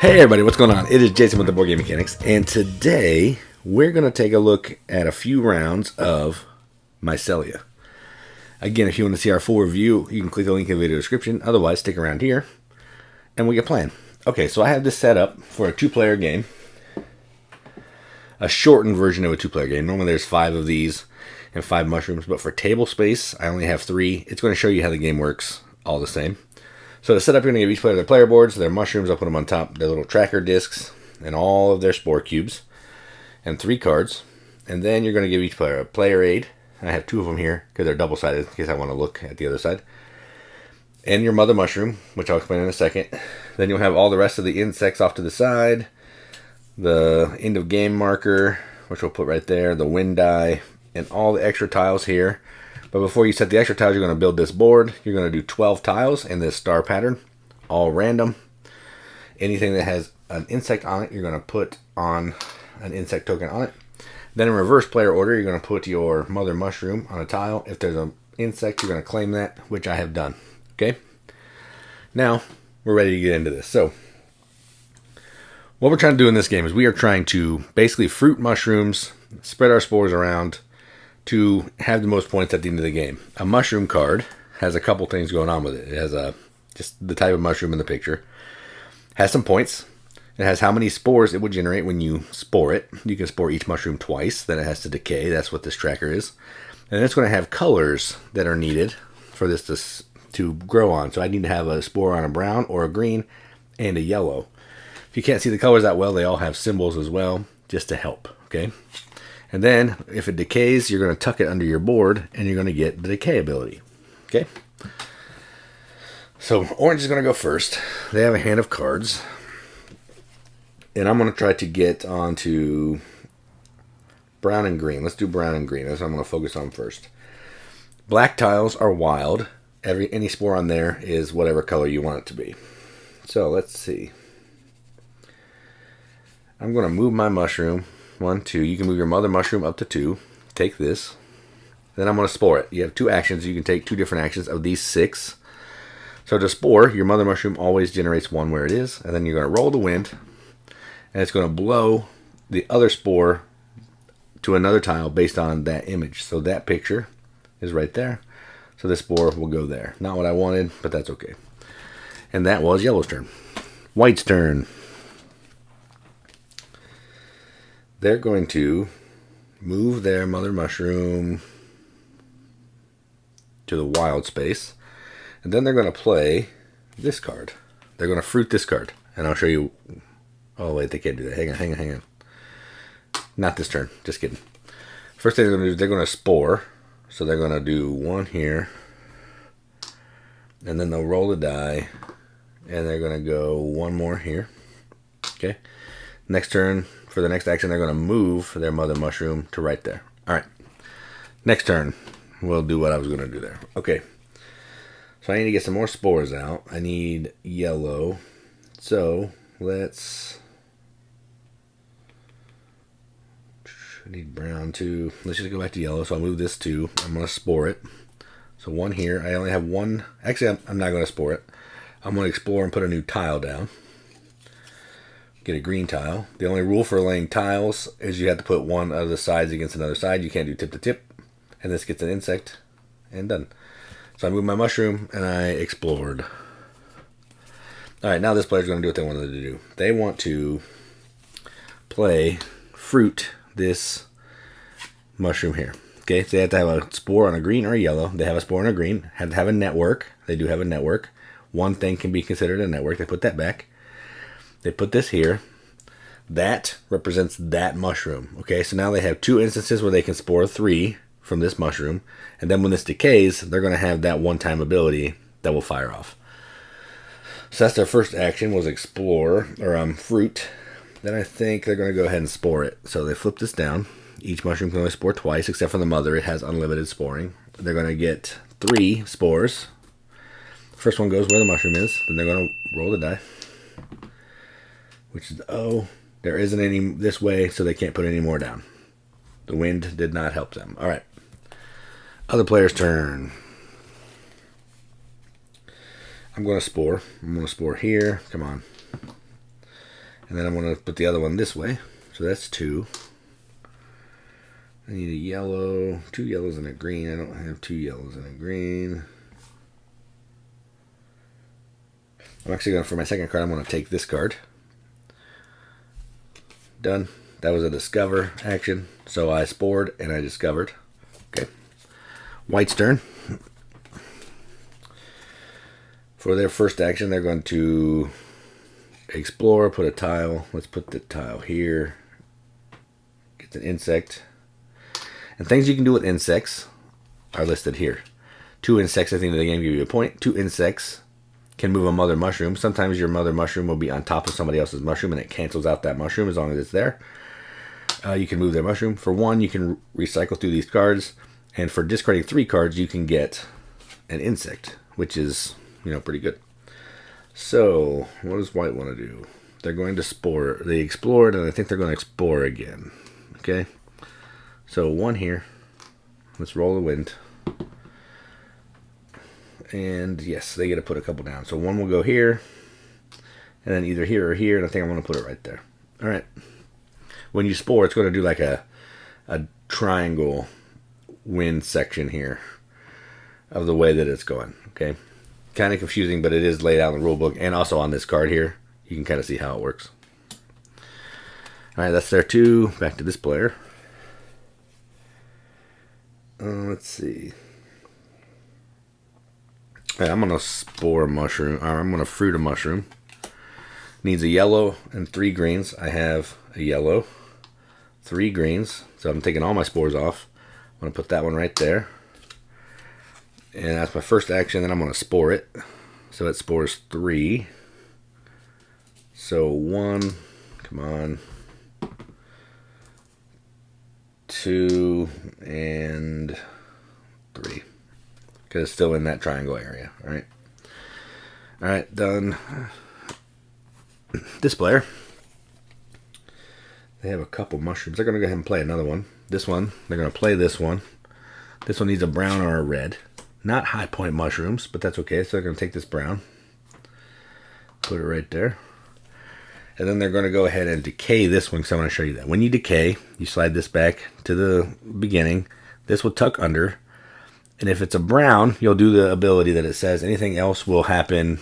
Hey everybody, what's going on? It is Jason with the Board Game Mechanics, and today we're going to take a look at a few rounds of Mycelia. Again, if you want to see our full review, you can click the link in the video description. Otherwise, stick around here, and we get playing. Okay, so I have this set up for a two-player game. A shortened version of a two-player game. Normally there's 5 of these and 5 mushrooms, but for table space, I only have 3. It's going to show you how the game works all the same. So to set up, you're going to give each player their player boards, their mushrooms. I'll put them on top, their little tracker discs, and all of their spore cubes, and 3 cards. And then you're going to give each player a player aid. I have 2 of them here because they're double-sided in case I want to look at the other side. And your mother mushroom, which I'll explain in a second. Then you'll have all the rest of the insects off to the side, the end of game marker, which we'll put right there, the wind die, and all the extra tiles here. But before you set the extra tiles, you're going to build this board. You're going to do 12 tiles in this star pattern, all random. Anything that has an insect on it, you're going to put on an insect token on it. Then in reverse player order, you're going to put your mother mushroom on a tile. If there's an insect, you're going to claim that, which I have done. Okay? Now, we're ready to get into this. So, what we're trying to do in this game is we are trying to basically fruit mushrooms, spread our spores around, to have the most points at the end of the game. A mushroom card has a couple things going on with it. It has just the type of mushroom in the picture. Has some points. It has how many spores it will generate when you spore it. You can spore each mushroom twice. Then it has to decay. That's what this tracker is. And it's going to have colors that are needed for this to grow on. So I need to have a spore on a brown or a green and a yellow. If you can't see the colors that well, they all have symbols as well, just to help. Okay. And then, if it decays, you're going to tuck it under your board, and you're going to get the decay ability. Okay? So, orange is going to go first. They have a hand of cards. And I'm going to try to get onto brown and green. Let's do brown and green. That's what I'm going to focus on first. Black tiles are wild. Any spore on there is whatever color you want it to be. So, let's see. I'm going to move my mushroom. 1, 2. You can move your mother mushroom up to 2. Take this. Then I'm going to spore it. You have 2 actions. You can take 2 different actions of these 6. So to spore, your mother mushroom always generates 1 where it is. And then you're going to roll the wind. And it's going to blow the other spore to another tile based on that image. So that picture is right there. So this spore will go there. Not what I wanted, but that's okay. And that was yellow's turn. White's turn. They're going to move their mother mushroom to the wild space. And then they're going to play this card. They're going to fruit this card. And I'll show you. Oh, wait, they can't do that. Hang on. Not this turn. Just kidding. First thing they're going to do is they're going to spore. So they're going to do 1 here. And then they'll roll the die. And they're going to go 1 more here. Okay. Next turn. For the next action, they're going to move their mother mushroom to right there. All right. Next turn, we'll do what I was going to do there. Okay. So I need to get some more spores out. I need yellow. So I need brown too. Let's just go back to yellow. So I'll move this 2. I'm going to spore it. So 1 here. I only have 1. Actually, I'm not going to spore it. I'm going to explore and put a new tile down. Get a green tile. The only rule for laying tiles is you have to put one of the sides against another side. You can't do tip to tip. And this gets an insect. And done. So I moved my mushroom and I explored. Alright, now this player's going to do what they wanted to do. They want to fruit this mushroom here. Okay, so they have to have a spore on a green or a yellow. They have a spore on a green. Have to have a network. They do have a network. One thing can be considered a network. They put that back. They put this here. That represents that mushroom. Okay, so now they have 2 instances where they can spore 3 from this mushroom. And then when this decays, they're going to have that one-time ability that will fire off. So that's their first action, was explore, or fruit. Then I think they're going to go ahead and spore it. So they flip this down. Each mushroom can only spore twice, except for the mother. It has unlimited sporing. They're going to get 3 spores. First one goes where the mushroom is. Then they're going to roll the die. Which is O. There isn't any this way, so they can't put any more down. The wind did not help them. All right. Other player's turn. I'm going to spore. I'm going to spore here. Come on. And then I'm going to put the other one this way. So that's 2. I need a yellow, 2 yellows and a green. I don't have 2 yellows and a green. I'm actually going to, for my second card, I'm going to take this card. Done. That was a discover action. So I spored and I discovered. Okay. White's turn. For their first action, they're going to explore, put a tile. Let's put the tile here. Get an insect. And things you can do with insects are listed here. 2 insects at the end of the game give you a point. 2 insects can move a mother mushroom. Sometimes your mother mushroom will be on top of somebody else's mushroom and it cancels out that mushroom as long as it's there. You can move their mushroom. For 1, you can recycle through these cards. And for discarding 3 cards, you can get an insect, which is, pretty good. So, what does white want to do? They're going to spore. They explored, and I think they're going to explore again. Okay? So, 1 here. Let's roll the wind. And, yes, they get to put a couple down. So, 1 will go here, and then either here or here, and I think I'm going to put it right there. All right. When you spore, it's going to do like a triangle wind section here of the way that it's going. Okay? Kind of confusing, but it is laid out in the rule book, and also on this card here. You can kind of see how it works. All right, that's their 2. Back to this player. Let's see. All right, I'm going to spore a mushroom. Or I'm going to fruit a mushroom. Needs a yellow and 3 greens. I have a yellow, 3 greens. So I'm taking all my spores off. I'm going to put that one right there. And that's my first action. Then I'm going to spore it. So it spores 3. So 1, come on, 2, and 3. Because it's still in that triangle area. All right, done. This player, they have a couple mushrooms. They're going to go ahead and play another one. This one, they're going to play this one. This one needs a brown or a red. Not high point mushrooms, but that's okay. So they're going to take this brown. Put it right there. And then they're going to go ahead and decay this one because I want to show you that. When you decay, you slide this back to the beginning. This will tuck under. And if it's a brown, you'll do the ability that it says. Anything else will happen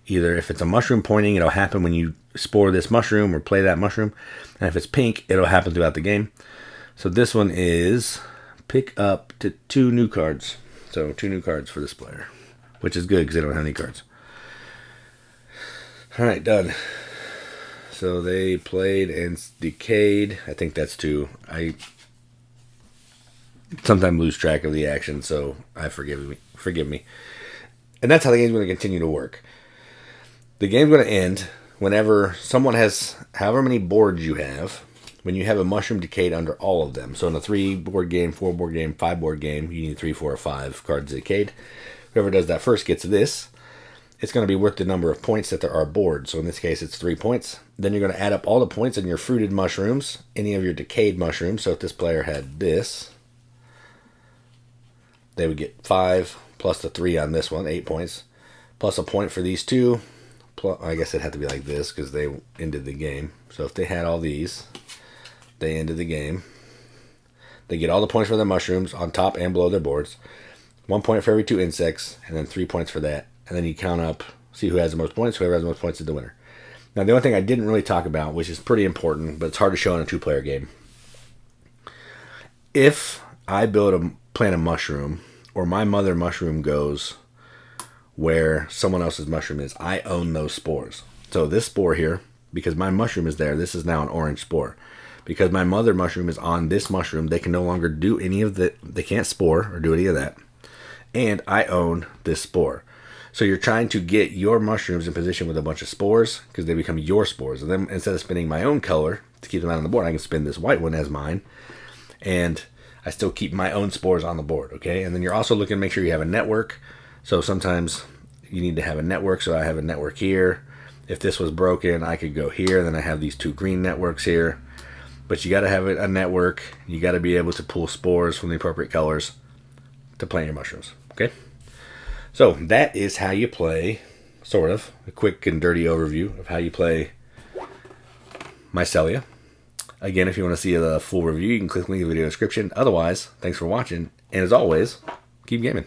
either if it's a mushroom pointing, it'll happen when you spore this mushroom or play that mushroom. And if it's pink, it'll happen throughout the game. So this one is pick up to 2 new cards. So 2 new cards for this player, which is good because they don't have any cards. All right, done. So they played and decayed. I think that's 2. I sometimes lose track of the action, so forgive me. And that's how the game's going to continue to work. The game's going to end whenever someone has however many boards you have. When you have a mushroom decayed under all of them. So in a 3 board game, 4 board game, 5 board game, you need 3, 4, or 5 cards decayed. Whoever does that first gets this. It's going to be worth the number of points that there are boards. So in this case, it's 3 points. Then you're going to add up all the points in your fruited mushrooms, any of your decayed mushrooms. So if this player had this, they would get 5 plus the 3 on this one, 8 points, plus a point for these 2. Plus, I guess it'd have to be like this because they ended the game. So if they had all these, they ended the game. They get all the points for their mushrooms on top and below their boards. 1 point for every 2 insects, and then 3 points for that. And then you count up, see who has the most points. Whoever has the most points is the winner. Now, the only thing I didn't really talk about, which is pretty important, but it's hard to show in a 2-player game. If I plant a mushroom, or my mother mushroom goes where someone else's mushroom is, I own those spores. So this spore here, because my mushroom is there, this is now an orange spore. Because my mother mushroom is on this mushroom, they can no longer do any of the, they can't spore or do any of that. And I own this spore. So you're trying to get your mushrooms in position with a bunch of spores because they become your spores. And then instead of spinning my own color to keep them out on the board, I can spin this white one as mine. And I still keep my own spores on the board, okay? And then you're also looking to make sure you have a network. So sometimes you need to have a network. So I have a network here. If this was broken, I could go here. Then I have these 2 green networks here. But you got to have a network. You got to be able to pull spores from the appropriate colors to plant your mushrooms, okay? So that is how you play, sort of, a quick and dirty overview of how you play Mycelia. Again, if you want to see the full review, you can click the link in the video description. Otherwise, thanks for watching, and as always, keep gaming.